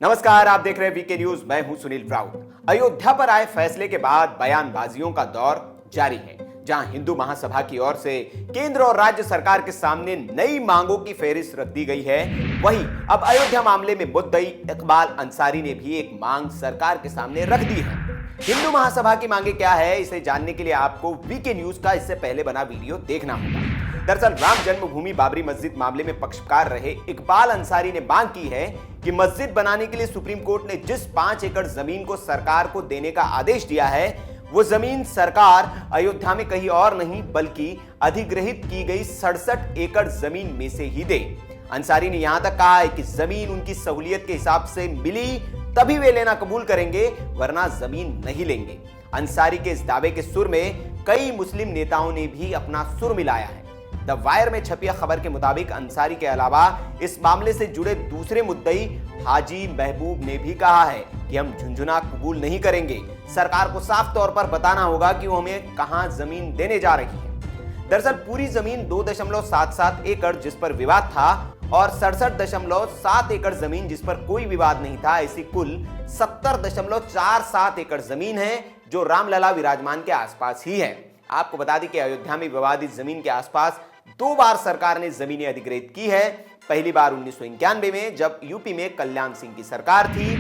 नमस्कार, आप देख रहे हैं वीके न्यूज। मैं हूं सुनील राउत। अयोध्या पर आए फैसले के बाद बयानबाजियों का दौर जारी है, जहां हिंदू महासभा की ओर से केंद्र और राज्य सरकार के सामने नई मांगों की फेहरिस्त रख दी गई है। वहीं अब अयोध्या मामले में मुद्दई इकबाल अंसारी ने भी एक मांग सरकार के सामने रख दी है। हिंदू महासभा की मांगे क्या है, इसे जानने के लिए आपको वीके न्यूज का इससे पहले बना वीडियो देखना होगा। दरअसल राम जन्मभूमि बाबरी मस्जिद मामले में पक्षकार रहे इकबाल अंसारी ने मांग की है कि मस्जिद बनाने के लिए सुप्रीम कोर्ट ने जिस 5 एकड़ जमीन को सरकार को देने का आदेश दिया है, वो जमीन सरकार अयोध्या में कहीं और नहीं बल्कि अधिग्रहित की गई 67 एकड़ जमीन में से ही दे। अंसारी ने यहां तक कहा है कि जमीन उनकी सहूलियत के हिसाब से मिली तभी वे लेना कबूल करेंगे, वरना जमीन नहीं लेंगे। अंसारी के इस दावे के सुर में कई मुस्लिम नेताओं ने भी अपना सुर मिलाया है। द वायर में छपी खबर के मुताबिक अंसारी के अलावा इस मामले से जुड़े दूसरे मुद्दई हाजी महबूब ने भी कहा है कि हम झुंझुना कबूल नहीं करेंगे। सरकार को साफ तौर पर बताना होगा कि वो हमें कहां जमीन देने जा रही है। दरअसल पूरी जमीन 2.77 एकड़ जिस पर विवाद था और 67.7 एकड़ जमीन जिस पर कोई विवाद नहीं था, ऐसी कुल 70.47 एकड़ जमीन है जो रामलला विराजमान के आसपास ही है। आपको बता दें कि अयोध्या में विवादित जमीन के आसपास 2 बार सरकार ने जमीनें अधिग्रहित की है। पहली बार 1991 में जब यूपी में कल्याण सिंह की सरकार थी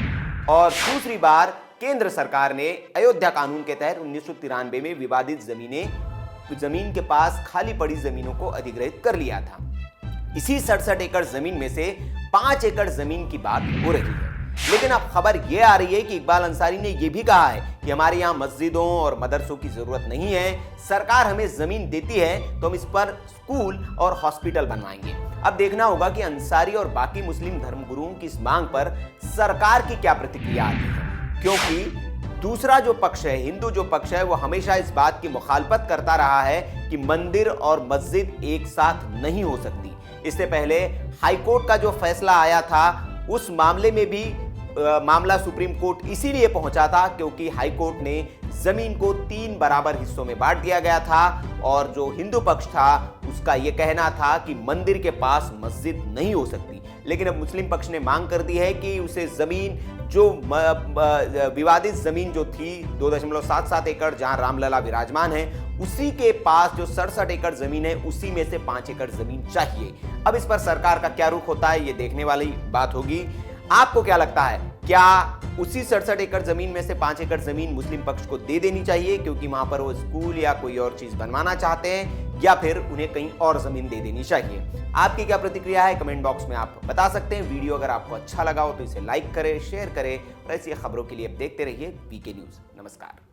और दूसरी बार केंद्र सरकार ने अयोध्या कानून के तहत 1993 में विवादित जमीन के पास खाली पड़ी जमीनों को अधिग्रहित कर लिया था। इसी 67 एकड़ जमीन में से 5 एकड़ जमीन की बात हो रही है। लेकिन अब खबर यह आ रही है कि इकबाल अंसारी ने यह भी कहा है कि हमारे यहाँ मस्जिदों और मदरसों की जरूरत नहीं है, सरकार हमें जमीन देती है तो हम इस पर स्कूल और हॉस्पिटल बनवाएंगे। अब देखना होगा कि अंसारी और बाकी मुस्लिम धर्मगुरुओं की इस मांग पर सरकार की क्या प्रतिक्रिया आती है, क्योंकि दूसरा जो पक्ष है, हिंदू जो पक्ष है, वो हमेशा इस बात की मुखालफत करता रहा है कि मंदिर और मस्जिद एक साथ नहीं हो सकती। इससे पहले हाईकोर्ट का जो फैसला आया था, उस मामले में भी मामला सुप्रीम कोर्ट इसीलिए पहुंचा था क्योंकि हाईकोर्ट ने जमीन को 3 बराबर हिस्सों में बांट दिया गया था और जो हिंदू पक्ष था उसका यह कहना था कि मंदिर के पास मस्जिद नहीं हो सकती। लेकिन अब मुस्लिम पक्ष ने मांग कर दी है कि उसे जमीन जो विवादित जमीन जो थी 2.77 एकड़ जहां रामलला विराजमान है, उसी के पास जो 67 एकड़ जमीन है उसी में से 5 एकड़ जमीन चाहिए। अब इस पर सरकार का क्या रुख होता है, ये देखने वाली बात होगी। आपको क्या लगता है, क्या उसी 67 एकड़ जमीन में से 5 एकड़ जमीन मुस्लिम पक्ष को दे देनी चाहिए क्योंकि वहां पर वो स्कूल या कोई और चीज बनवाना चाहते हैं, या फिर उन्हें कहीं और जमीन दे देनी चाहिए? आपकी क्या प्रतिक्रिया है, कमेंट बॉक्स में आप बता सकते हैं। वीडियो अगर आपको अच्छा लगा हो तो इसे लाइक करें, शेयर करें और ऐसी खबरों के लिए आप देखते रहिए वीके न्यूज। नमस्कार।